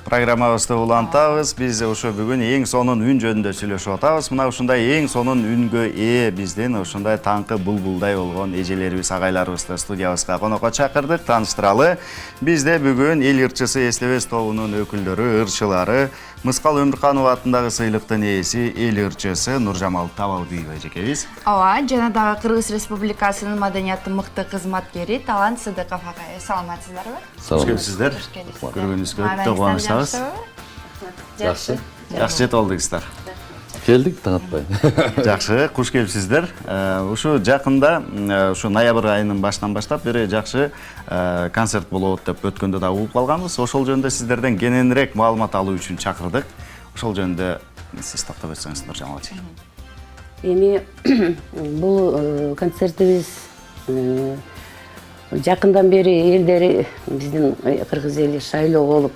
Программабызды улантабыз. Биз ошо бүгүн эң сонун үн жөнүндө сүйлөшүп атабыз. Мына ушундай эң сонун үнгө биздин ушундай таңкы булбулдай болгон эжелерибиз, агайларыбызды студиябызга конокко чакырдык, тааныштыралы. Бизде бүгүн эл ырчысы эстебес тобунун өкүлдөрү, ырчылары, Мыскал Өмүрканова атындагы сыйлыктын ээси, эл ырчысы Нуржамал Табалбиева эжекебиз. Ооба, жана дагы Кыргыз Республикасынын маданияттын мыкты кызматкери Талант Сыдыков агай. Саламатсыздарбы? Кош келипсиздер. Көргөнүңүзгө өтө кубанычтабыз. Жакшы. Жакшы жете болдуңуздар. Келдик таң атпай. Жакшы, куш келипсиздер. Ушу жакында, ушу ноябрь айынын башынан баштап бери жакшы концерт болот деп өткөндө да угуп калганбыз. Ошол жөнүндө сиздерден кененирээк маалымат алуу үчүн чакырдык. Ошол жөнүндө сиз токтоп өтсөңүз, Нуржамал эже. Эми бул концертибиз жакындан бери элдери биздин кыргыз эли шайлоо болуп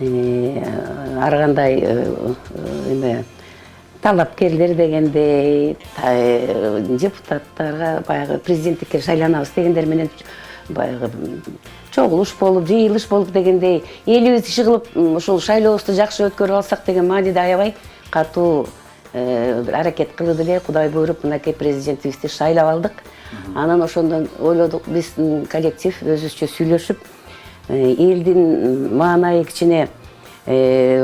ар кандай эме талапкерлер дегендей депутаттарга баягы президенттикке шайланабыз дегендер менен баягы чогулуш болуп, жыйылыш болуп дегендей элибиз иши кылып ушул шайлообузду жакшы өткөрүп алсак деген мааниде аябай катуу аракет кылды эле. Кудай буйруп, мынакей президентибизди шайлап алдык. Анан ошондон ойлодук, биз коллектив өзүбүзчө сүйлөшүп, элдин маанайы кичине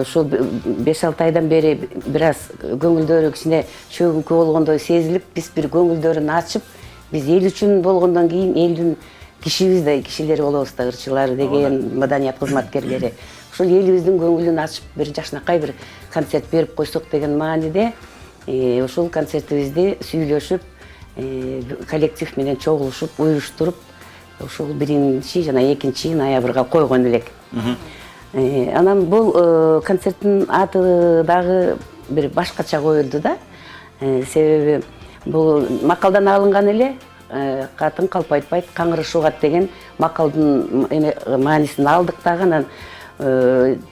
ушул 5-6 айдан бери бир аз көңүлдөрү кичине чөгүнкү болгондой сезилип, биз бир көңүлдөрүн ачып, биз эл үчүн болгондон кийин элдин кишибиздей кишилери болобуз да, ырчылар деген, маданият кызматкерлери. Ушул элибиздин көңүлүн ачып, бир жакшынакай бир концерт берип койсок деген мааниде ушул концертибизди сүйлөшүп, коллектив менен чогулушуп, уюштуруп, ушул 1 жана 2 ноябрга койгон элек. Анан бул концерттин аты дагы бир башкача коюлду да. Себеби бул макалдан алынган эле, катын калпайтпайт, каңгырыш угат деген макалдын маанисин алдык дагы. Анан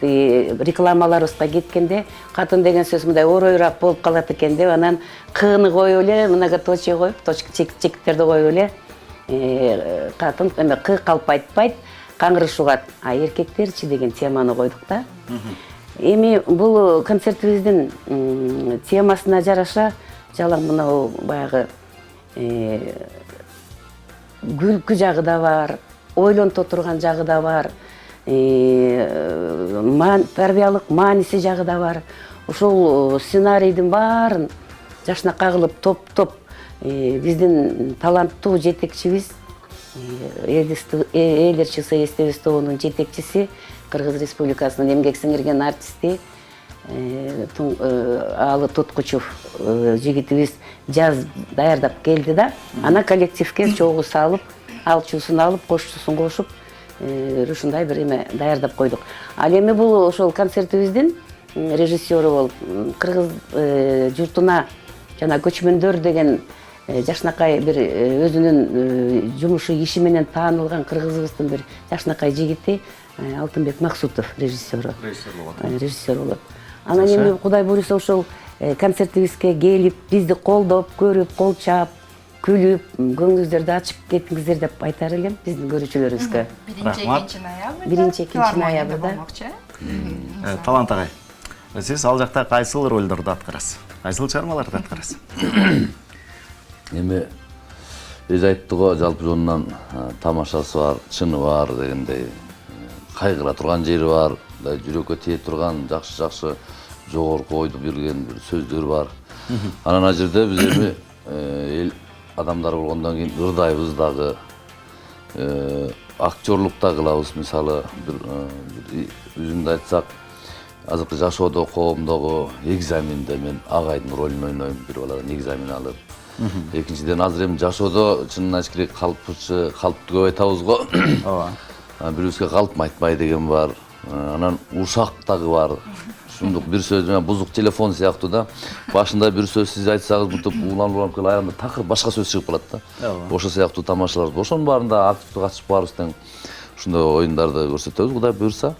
рекламаларыбызга кеткенде катын деген сөз мындай оройраак болуп калат экен деп, анан кыны коюп эле, многоточие коюп, чекиттерди коюп эле, катын кы калпайтпайт, каңгырыш угат, а эркектерчи деген теманы койдук да. Эми бул концертибиздин темасына жараша жалаң мынау баягы күлкү жагы да бар, ойлонто турган жагы да бар, тарбиялык мааниси жагы да бар. Ушул сценарийдин баарын жакшынакай кылып топтоп биздин таланттуу жетекчибиз, эл ырчысы эстебес тобунун жетекчиси, Кыргыз Республикасынын эмгек сиңирген артисти Алы Туткучев жигитибиз жаз даярдап келди да. Ана коллективге чогуу салып, алчуусун алып, кошчусун кошуп, ушундай бир эме даярдап койдук. Ал эми бул ошол концертибиздин режиссеру болуп, кыргыз журтуна жана көчмөндөр деген жакшынакай бир өзүнүн жумушу иши менен таанылган кыргызыбыздын бир жакшынакай жигити Алтынбек Максутов режиссер болот. Анан эми Кудай буйруса ошол концертибизге келип, бизди колдоп, көрүп, кол чаап, күлүп, көңүлүңүздөрдү ачып кетиңиздер деп айтар элем биздин көрүүчүлөрүбүзгө. 1-2 ноябрда. 1-2 ноябрда. Талант агай, сиз ал жакта кайсыл ролдорду аткарасыз? Кайсыл чыгармаларды аткарасыз? Эми эже айтты го, жалпы жонунан тамашасы бар, чыны бар дегендей, кайгыра турган жери бар, жүрөккө тие турган жакшы жогорку ойду берген бир сөздөр бар. Анан ал жерде биз эми эл адамдар болгондон кийин ырдайбыз дагы, актерлук да кылабыз. Мисалы бир өзүмдү айтсак, азыркы жашоодо коомдогу экзаменде мен агайдын ролун ойнойм, бир баладан экзамен алып. Экинчиден азыр эми жашоодо чынын айтыш керек, калптуу көп айтабыз го. Ооба. Бирибизге калпым айтпай деген бар. Анан ушак дагы бар. Ушундук бир сөз менен бузук телефон сыяктуу да. Башында бир сөз сиз айтсаңыз, мынтип уланып келип аягында такыр башка сөз чыгып калат да. Ошо сыяктуу тамашалар. Ошонун баарында активдүү катышып барабыз тең. Ушундай оюндарды көрсөтөбүз, Кудай буйруса.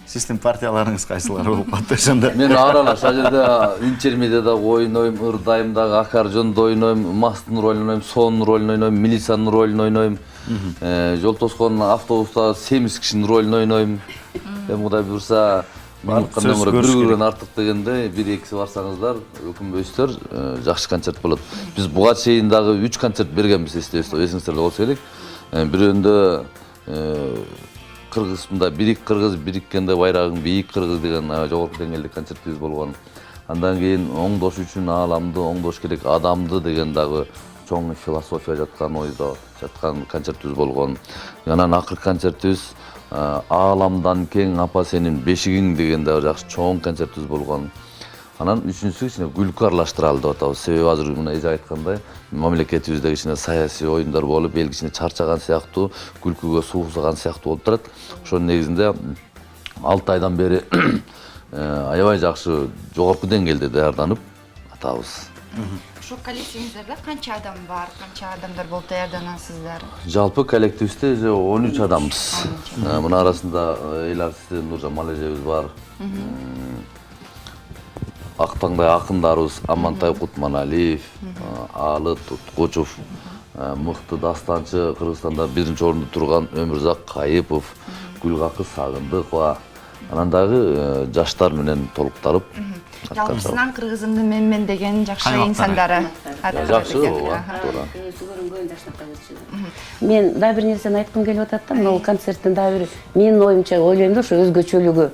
Сиздин партияларыңыз кайсылар болуп калды ошондо? Мен аралаш ал жерде интермеде да ойнойм, ырдайм дагы, аккордеондо ойнойм, мастын ролун ойнойм, сонун ролун ойнойм, милициянын ролун ойнойм. Жол тоскон автобуста семиз кишинин ролун ойнойм. Эми Кудай буйрса, Сөз бир көрүш көргөн артык дегенде, бир экиси барсаңыздар, өкүнбөйсүздөр, жакшы концерт болот. Биз буга чейин дагы 3 концерт бергенбиз, эсиңиздерде болсо керек. Бирөөндө Кыргызстанда бирик кыргыз, бириккенде байрагың бийик кыргыз деген жогорку деңгээлдик концертибиз болгон. Андан кийин оңдош үчүн ааламды, оңдош керек адамды деген дагы чоң философия жаткан ойдо жаткан концертибиз болгон. Анан акыркы концертибиз ааламдан кең апа сенин бешигиң деген дагы жакшы чоң концертибиз болгон. Анан үчүнчүсү кичине күлкү аралаштыралы деп атабыз. Себеби азыр мына эже айткандай, мамлекетибизде кичине саясий оюндар болуп, эл кичине чарчаган сыяктуу, күлкүгө сууксаган сыяктуу болуп турат. Ошонун негизинде 6 айдан бери аябай жакшы жогорку деңгээлде даярданып атабыз. Ошо коллективиңиздерде канча адам бар, канча адамдар болуп даярданасыздар? Жалпы коллективибизде 13 адамбыз. Мына арасында эл артисти Нуржамал эжебиз бар. Актаңдай акындарыбыз Амантай Кутманалиев, Алы Туткучев, мыкты дастанчы Кыргызстанда 1-орунда турган Өмүрзак Кайыпов, Гүлгакыз Сагындыкова, анан дагы жаштар менен толукталып. Жалпысынан кыргызымды менмен деген жакшы инсандары. Жакшы, туура. Мен да бир нерсени айткым келип атат да, мына концерттин да бир менин оюмча ойлойм да, ошо өзгөчөлүгү.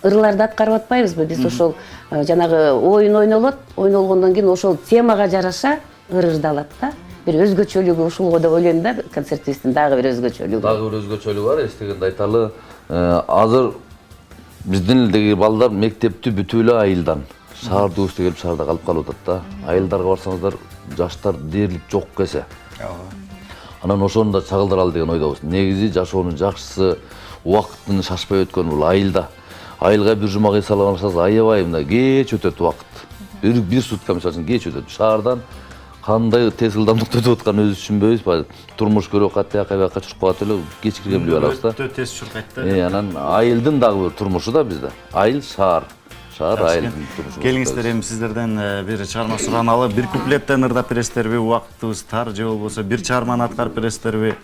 Ырларды аткарып атпайбызбы? Биз ошол жанагы оюн ойнолот, ойнолгондон кийин ошол темага жараша ырдалат да. Бир өзгөчөлүгү ушул го деп ойлойм да, концертибиздин дагы бир өзгөчөлүгү. Дагы бир өзгөчөлүгү бар, эстегенде айталы. Азыр биздин элдеги балдар мектепти бүтүп эле айылдан, шаардын үстү келип шаарда калып атат да. Айылдарга барсаңыздар, жаштар дээрлик жок кесе. Анан ошону да чагылдыралы деген ойдобуз. Негизи жашоонун жакшысы, убакыттын шашпай өткөнү бул айылда. Айылга бир жума кыйса алсаңыз аябай мына кеч өтөт убакыт. Бир сутка мисалы үчүн кеч өтөт. Шаардан кандай тез ылдамдыкта өтүп атканын өзүбүз түшүнбөйбүз. Турмуш көрүп кат, жака чуркап калат эле, кечкирге билип алабыз да. Өтө тез чуркайт да. Анан айылдын дагы бир турмушу да бизде. Айыл шаар. Шаар айылдын турмушу. Келиңиздер, эми сиздерден бир чыгарма сураналы. Бир куплеттен ырдап бересиздерби? Убактыбыз тар же болбосо бир чыгарманы аткарып бересиздерби?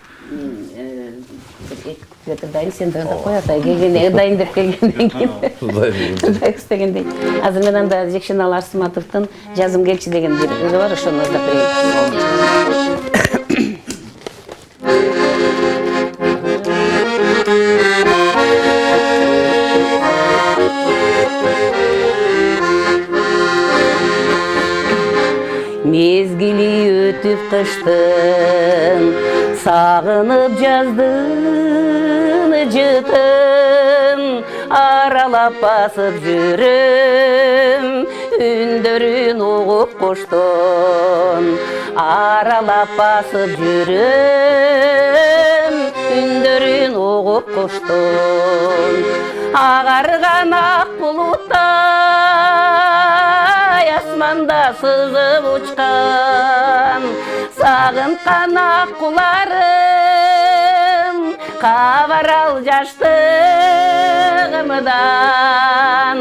Дайын сен да коя атай келгенде дайын деп келгенден кийин Кудай istегендей. Азыр мен анда Жекшеналы Арсыматовдун жазым келчи деген бир ыры бар, ошону ырдап берейин. Mezgili ötüp kıştın, sağınıp jazdın jıtın, aralap basıp жүрүм, ündörün oğup koştun. Aralap basıp жүрүм, ündörün oğup koştun. Ağargan ak bulutlar, asmanda sızıp uçkan, sağıntkан ак куларым, кабарал жаштыгымдан,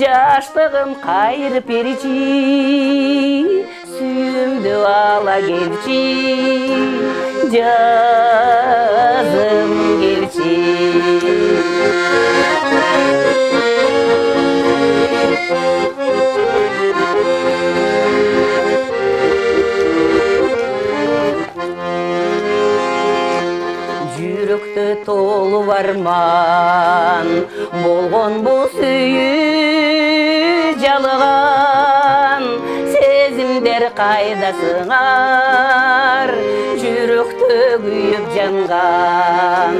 жаштыгым кайрып берчи, сүйүмдү ала келчи, жазым келчи. Жүрөктө толуп арман болгон бул сүйүү жалыган, сезимдер кайдасыңар, жүрөктө күйүп жанган,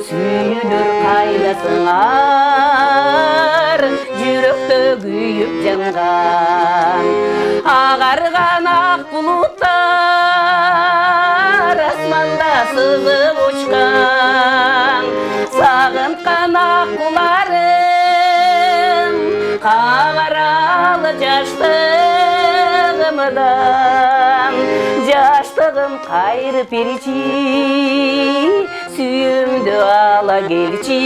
сүйүүлөр кайдасыңар, жүрөктө күйүп жанган. Агарган ак булуттар, асманда сызып учкан, сагынткан ак куларым, кабаралы жаштыгымдан, жаштыгым кайрып берчи, сүйүмдү ала келчи,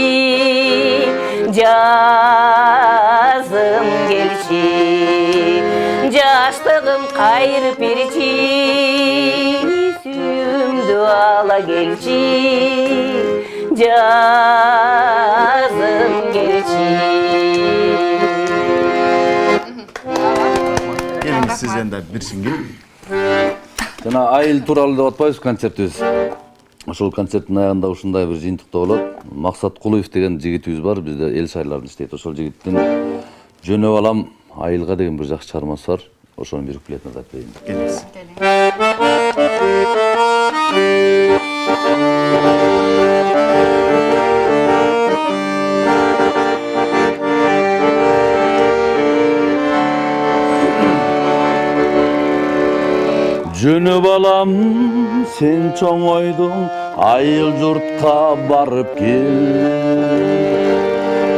жазым келчи. Жаштыгым кайрып берчи, сүйүмдү ала келчи, жазым Сиз енді бір сингл. Жана айыл тууралуу деп атпайбыз концертибиз. Ошол концерттин аягында ушундай бир жыйынтыкта болот. Максат Кулуев деген жигитибиз бар, бизде эл шайларында иштейт. Ошол жигиттин Жөнөп алам айылга деген бир жакшы чыгармасы бар. Ошону бир куплетин айтып берейин. Келиңиз. Жөнөп алам сен чоңойдуң айыл журтка барып кел.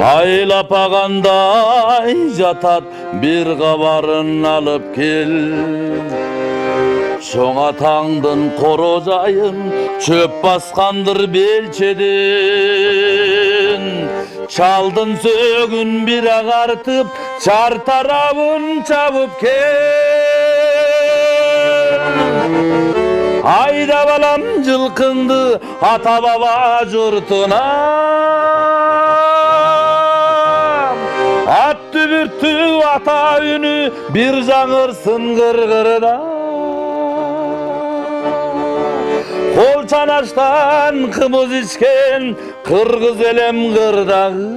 Айыл апагандай жатат бир кабарын алып кел. Чоң атаңдын коро жайын чөп баскандыр белчеден. Чалдын сөгүн бир агартып чар тарабын чабып кел. Айда балам жылкыңды ата баба журтуна. Ат дүбүртүү ата үнү бир жаңырсын кыргырда. Кол чанаштан кымыз ичкен кыргыз элем кырдагы.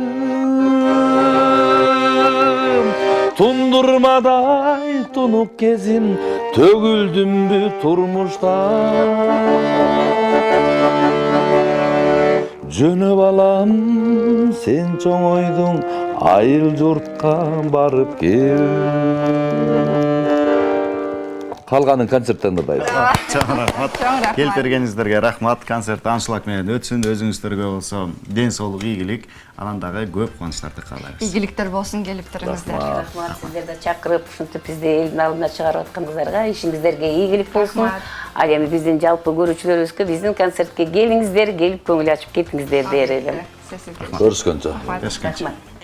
Тундурмадай тунук кезин төгүлдүмбү турмушта. Жөнөп алам сен чоңойдуң айыл журтка барып кел. Калганын концерттен дайыр. Чоң рахмат. Келип бергениңиздерге рахмат. Концерт аншлаг менен өтсүн, өзүңүздөргө болсо ден соолук, ийгилик, анан дагы көп кубанычтарды каалайбыз. Ийгиликтер болсун, келип туруңуздар. Рахмат сиздерди чакырып, ушинтип бизди элдин алдына чыгарып атканыңыздарга, ишиңиздерге ийгилик болсун. Ал эми биздин жалпы көрүүчүлөрүбүзгө биздин концертке келиңиздер, келип көңүл ачып кетиңиздер дер элем. Көрүшкөнчө. Рахмат.